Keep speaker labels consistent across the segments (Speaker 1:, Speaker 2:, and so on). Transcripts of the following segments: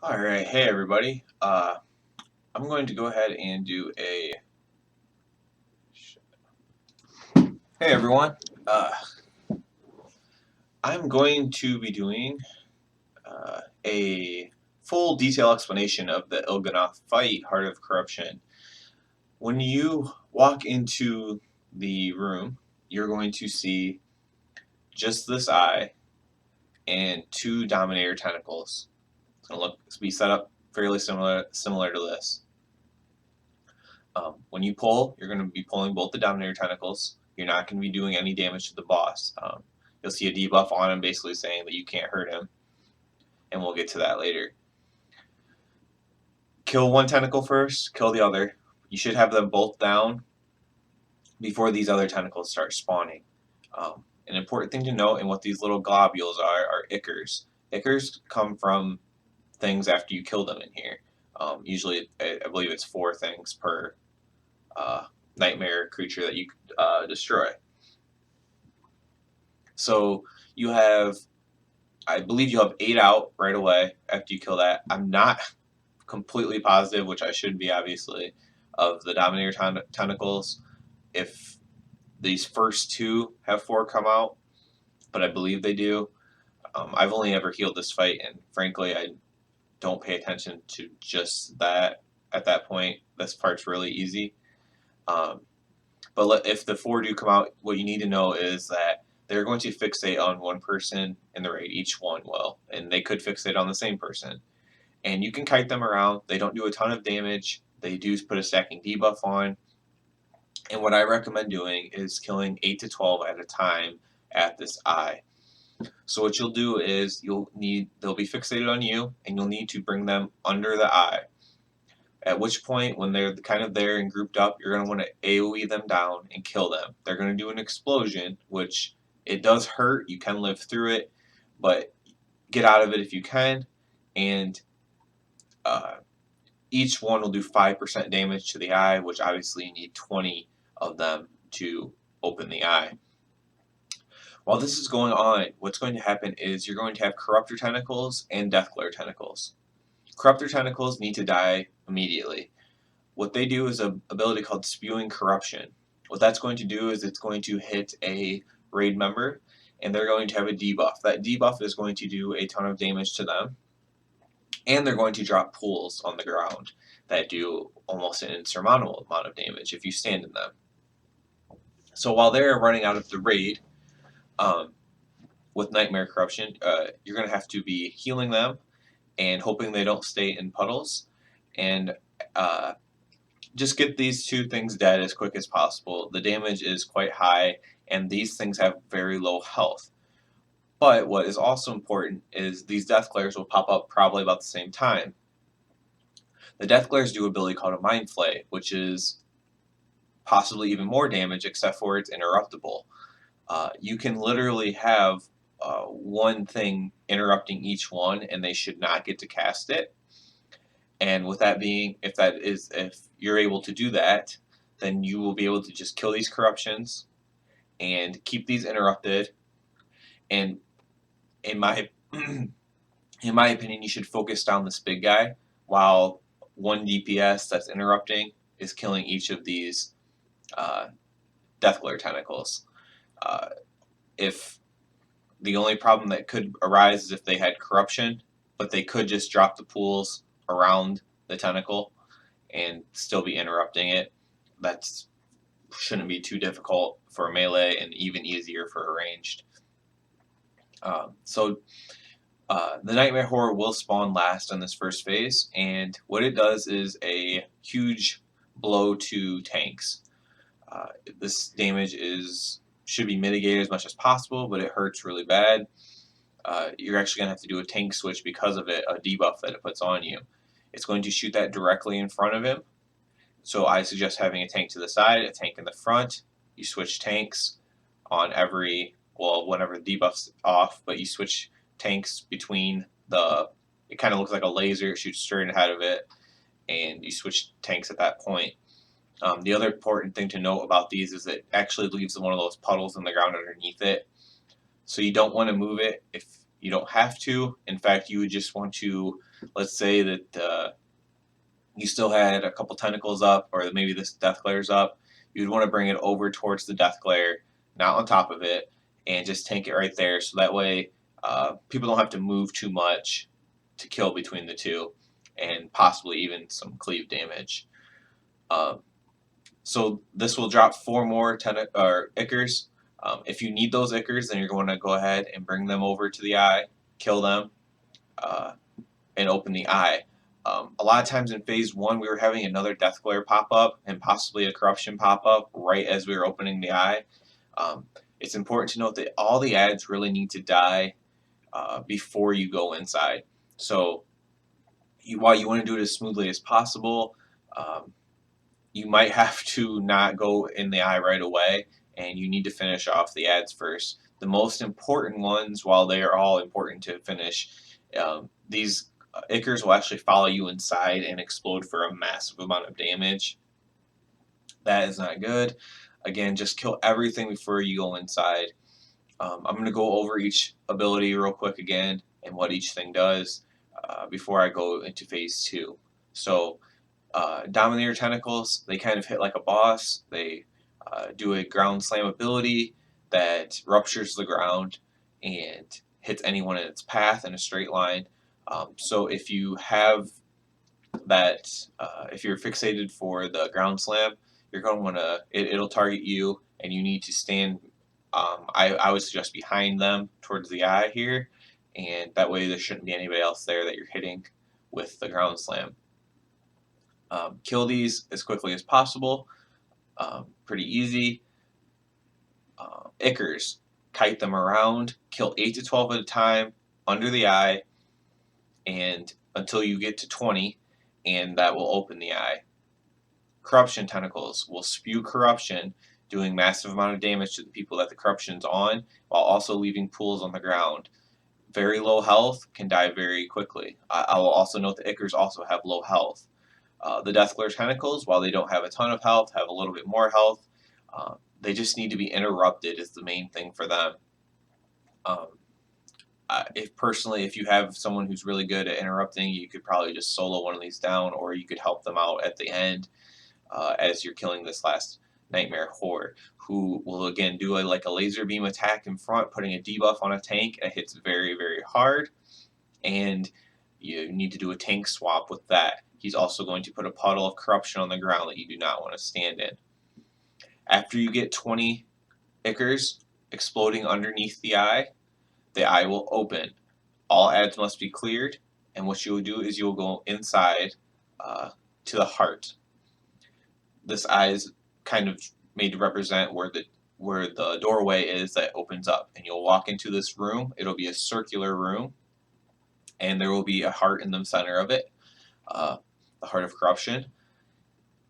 Speaker 1: Alright, hey everybody. I'm going to go ahead and do a... Hey everyone. I'm going to be doing a full detail explanation of the Il'gynoth fight, Heart of Corruption. When you walk into the room, you're going to see just this eye and two Dominator tentacles. It's going to be set up fairly similar to this. When you pull, you're going to be pulling both the Dominator tentacles. You're not going to be doing any damage to the boss. You'll see a debuff on him basically saying that you can't hurt him, and we'll get to that later. Kill one tentacle first, kill the other. You should have them both down before these other tentacles start spawning. An important thing to note in what these little globules are ichors. Ichors come from things after you kill them in here. Usually, I believe it's 4 things per nightmare creature that you destroy. So you have, I believe you have 8 out right away after you kill that. I'm not completely positive, which I should be obviously, of the Dominator tentacles if these first 2 have 4 come out, but I believe they do. I've only ever healed this fight, and frankly, I don't pay attention to just that at that point. This part's really easy. But if the 4 do come out, what you need to know is that they're going to fixate on one person in the raid. Each one will, and they could fixate on the same person. And you can kite them around. They don't do a ton of damage. They do put a stacking debuff on. And what I recommend doing is killing 8 to 12 at a time at this eye. So what you'll do is they'll be fixated on you, and you'll need to bring them under the eye. At which point, when they're kind of there and grouped up, you're going to want to AoE them down and kill them. They're going to do an explosion, which it does hurt. You can live through it, but get out of it if you can. And each one will do 5% damage to the eye, which obviously you need 20 of them to open the eye. While this is going on, what's going to happen is you're going to have Corruptor Tentacles and Deathglare Tentacles. Corruptor Tentacles need to die immediately. What they do is an ability called Spewing Corruption. What that's going to do is it's going to hit a raid member, and they're going to have a debuff. That debuff is going to do a ton of damage to them, and they're going to drop pools on the ground that do almost an insurmountable amount of damage if you stand in them. So while they're running out of the raid, with Nightmare Corruption, you're going to have to be healing them and hoping they don't stay in puddles, and just get these 2 things dead as quick as possible. The damage is quite high, and these things have very low health. But what is also important is these Deathglares will pop up probably about the same time. The Deathglares do an ability called a Mind Flay, which is possibly even more damage, except for it's interruptible. You can literally have one thing interrupting each one, and they should not get to cast it. And with that being, if you're able to do that, then you will be able to just kill these corruptions and keep these interrupted. And in my opinion, you should focus down this big guy while 1 DPS that's interrupting is killing each of these Deathglare tentacles. If the only problem that could arise is if they had corruption, but they could just drop the pools around the tentacle and still be interrupting it. That shouldn't be too difficult for melee, and even easier for a ranged. The Nightmare Horror will spawn last in this first phase, and what it does is a huge blow to tanks. This damage should be mitigated as much as possible, but it hurts really bad. You're actually going to have to do a tank switch because of it, a debuff that it puts on you. It's going to shoot that directly in front of him. So I suggest having a tank to the side, a tank in the front. You switch tanks on whenever the debuff's off, but you switch tanks between it kind of looks like a laser, it shoots straight ahead of it, and you switch tanks at that point. The other important thing to note about these is it actually leaves one of those puddles in the ground underneath it. So you don't want to move it if You don't have to. In fact, you would just want to, let's say that you still had a couple tentacles up, or maybe this death glare's up. You'd want to bring it over towards the death glare, not on top of it, and just tank it right there. So that way, people don't have to move too much to kill between the two, and possibly even some cleave damage. Um, so this will drop 4 more Ichors. If you need those Ichors, then you're going to go ahead and bring them over to the eye, kill them, uh, and open the eye. A lot of times in phase 1, we were having another death glare pop up and possibly a corruption pop up right as we were opening the eye. It's important to note that all the ads really need to die before you go inside. So while you want to do it as smoothly as possible, you might have to not go in the eye right away, and you need to finish off the ads first. The most important ones, while they are all important to finish, these Ichors will actually follow you inside and explode for a massive amount of damage. That is not good. Again, just kill everything before you go inside. I'm going to go over each ability real quick again and what each thing does before I go into phase 2. So Dominator Tentacles, they kind of hit like a boss. They do a ground slam ability that ruptures the ground and hits anyone in its path in a straight line. So if you have that, if you're fixated for the ground slam, you're going to want to, it'll target you, and you need to stand, I would suggest behind them towards the eye here, and that way there shouldn't be anybody else there that you're hitting with the ground slam. Kill these as quickly as possible. Pretty easy. Ichors, kite them around, kill 8 to 12 at a time under the eye, and until you get to 20, and that will open the eye. Corruption Tentacles will spew corruption, doing massive amount of damage to the people that the corruption's on, while also leaving pools on the ground. Very low health, can die very quickly. I will also note the Ichors also have low health. The Deathglare Tentacles, while they don't have a ton of health, have a little bit more health. They just need to be interrupted is the main thing for them. If you have someone who's really good at interrupting, you could probably just solo one of these down, or you could help them out at the end as you're killing this last Nightmare Horde, who will again do like a laser beam attack in front, putting a debuff on a tank. It hits very, very hard, and you need to do a tank swap with that. He's also going to put a puddle of corruption on the ground that you do not want to stand in. After you get 20 Ichors exploding underneath the eye will open. All ads must be cleared, and what you will do is you will go inside to the heart. This eye is kind of made to represent where the doorway is that opens up, and you'll walk into this room. It'll be a circular room, and there will be a heart in the center of it, the heart of corruption.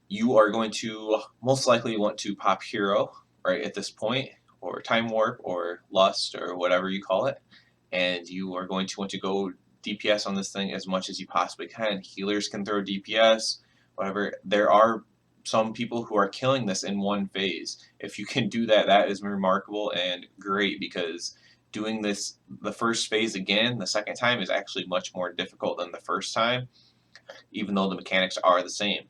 Speaker 1: You are going to most likely want to pop Hero right at this point, or Time Warp, or Lust, or whatever you call it, and you are going to want to go DPS on this thing as much as you possibly can. Healers can throw DPS, whatever. There are some people who are killing this in one phase. If you can do that, that is remarkable and great, because doing this the first phase again the second time is actually much more difficult than the first time, even though the mechanics are the same.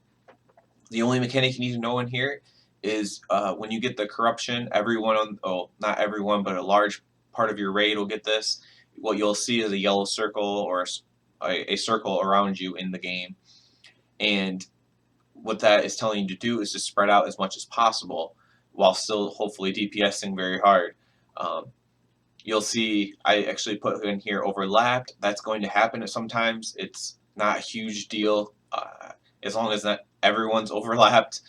Speaker 1: The only mechanic you need to know in here is when you get the corruption, not everyone, but a large part of your raid will get this. What you'll see is a yellow circle, or a circle around you in the game, and what that is telling you to do is to spread out as much as possible while still hopefully DPSing very hard. You'll see I actually put in here overlapped. That's going to happen sometimes. It's not a huge deal as long as not everyone's overlapped.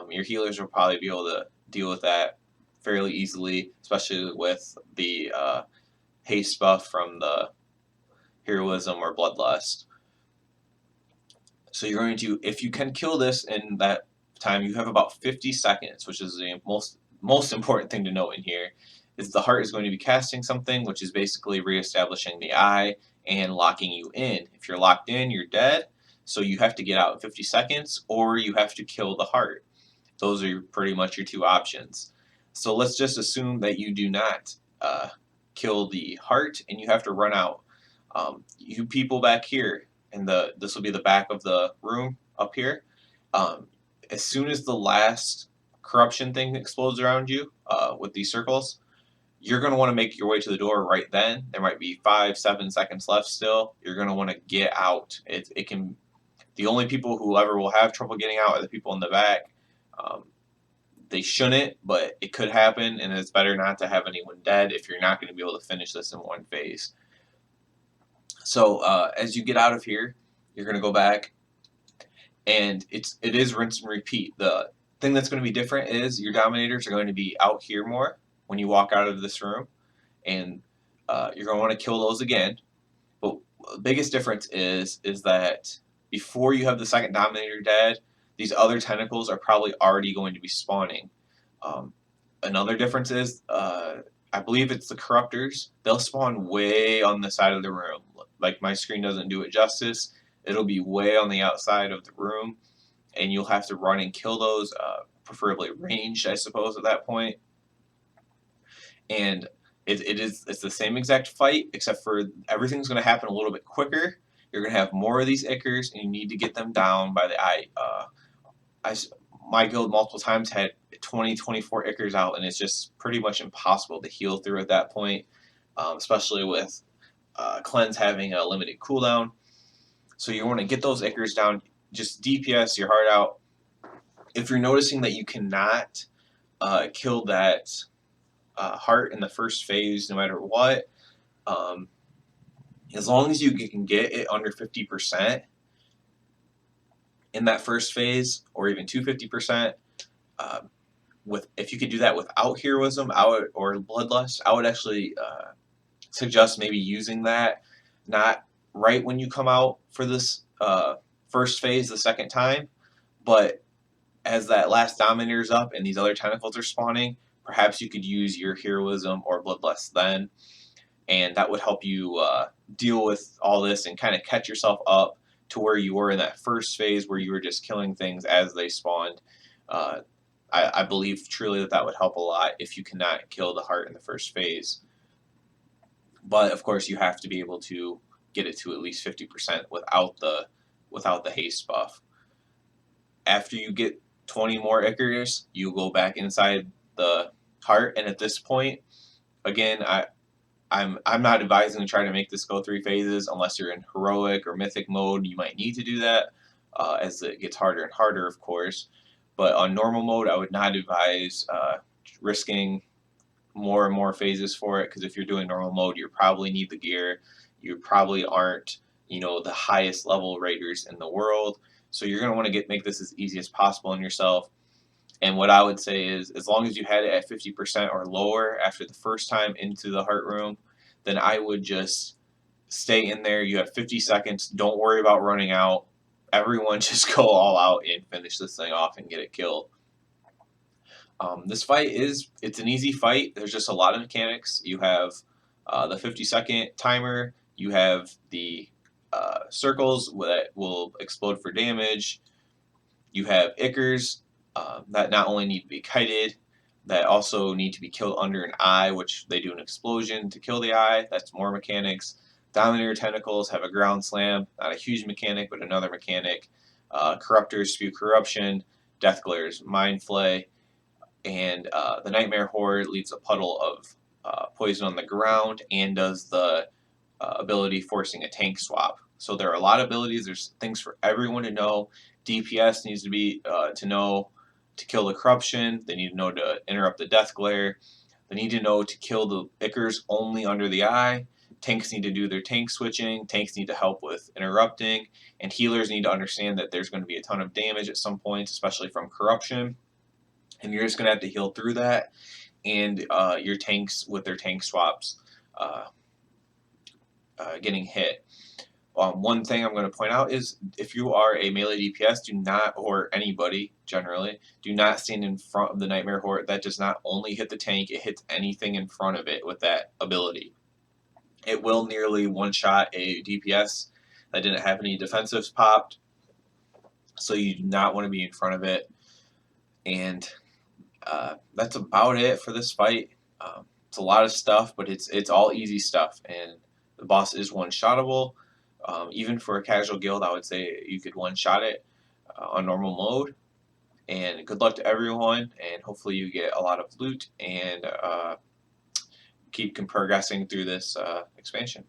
Speaker 1: Your healers will probably be able to deal with that fairly easily, especially with the haste buff from the Heroism or Bloodlust. So you're going to, if you can kill this in that time, you have about 50 seconds, which is the most important thing to note in here, is the heart is going to be casting something, which is basically reestablishing the eye and locking you in. If you're locked in, you're dead, so you have to get out in 50 seconds, or you have to kill the heart. Those are pretty much your two options. So let's just assume that you do not kill the heart, and you have to run out. You people back here, and this will be the back of the room up here. Um, as soon as the last corruption thing explodes around you with these circles, you're going to want to make your way to the door right then. There might be 5-7 seconds left still. You're going to want to get out. It can. The only people who ever will have trouble getting out are the people in the back. Um, they shouldn't, but it could happen, and it's better not to have anyone dead if you're not going to be able to finish this in one phase. So as you get out of here, you're going to go back, and it is rinse and repeat. The thing that's going to be different is your dominators are going to be out here more when you walk out of this room, and you're going to want to kill those again. But the biggest difference is that before you have the second dominator dead, these other tentacles are probably already going to be spawning. Another difference is, I believe it's the corruptors. They'll spawn way on the side of the room. Like, my screen doesn't do it justice. It'll be way on the outside of the room, and you'll have to run and kill those, preferably ranged, I suppose, at that point. And it's the same exact fight, except for everything's going to happen a little bit quicker. You're going to have more of these Ickers, and you need to get them down by the eye. My guild multiple times had 20-24 Ickers out, and it's just pretty much impossible to heal through at that point, especially with Cleanse having a limited cooldown. So you want to get those Ickers down, just DPS your heart out. If you're noticing that you cannot kill that heart in the first phase, no matter what, as long as you can get it under 50% in that first phase, or even to 50%, if you could do that without heroism or bloodlust, I would actually suggest maybe using that not right when you come out for this first phase the second time, but as that last dominator is up and these other tentacles are spawning, perhaps you could use your heroism or bloodlust then, and that would help you deal with all this and kind of catch yourself up to where you were in that first phase where you were just killing things as they spawned. I believe truly that would help a lot if you cannot kill the heart in the first phase. But of course, you have to be able to get it to at least 50% without the haste buff. After you get 20 more Ickers, you go back inside the heart, and at this point, again, I'm not advising to try to make this go 3 phases unless you're in heroic or mythic mode. You might need to do that as it gets harder and harder, of course. But on normal mode, I would not advise risking more and more phases for it, because if you're doing normal mode, you probably need the gear. You probably aren't, the highest level raiders in the world. So you're going to want to make this as easy as possible on yourself. And what I would say is, as long as you had it at 50% or lower after the first time into the heart room, then I would just stay in there. You have 50 seconds. Don't worry about running out. Everyone just go all out and finish this thing off and get it killed. This fight it's an easy fight. There's just a lot of mechanics. You have the 50-second timer. You have the circles that will explode for damage. You have Ickers that not only need to be kited, that also need to be killed under an eye, which they do an explosion to kill the eye. That's more mechanics. Dominator tentacles have a ground slam, not a huge mechanic, but another mechanic. Corruptors spew corruption. Death glares mind flay. And the Nightmare Horde leaves a puddle of poison on the ground and does the ability forcing a tank swap. So there are a lot of abilities. There's things for everyone to know. DPS needs to be to know to kill the corruption. They need to know to interrupt the death glare. They need to know to kill the Ickers only under the eye. Tanks need to do their tank switching. Tanks need to help with interrupting. And healers need to understand that there's going to be a ton of damage at some points, especially from corruption. And you're just going to have to heal through that. And your tanks with their tank swaps getting hit. One thing I'm going to point out is, if you are a melee DPS, do not, or anybody generally, do not stand in front of the Nightmare Horde. That does not only hit the tank, it hits anything in front of it with that ability. It will nearly one-shot a DPS that didn't have any defensives popped, so you do not want to be in front of it. And that's about it for this fight. It's a lot of stuff, but it's all easy stuff, and the boss is one-shottable. Even for a casual guild, I would say you could one-shot it on normal mode. And good luck to everyone, and hopefully you get a lot of loot and keep progressing through this expansion.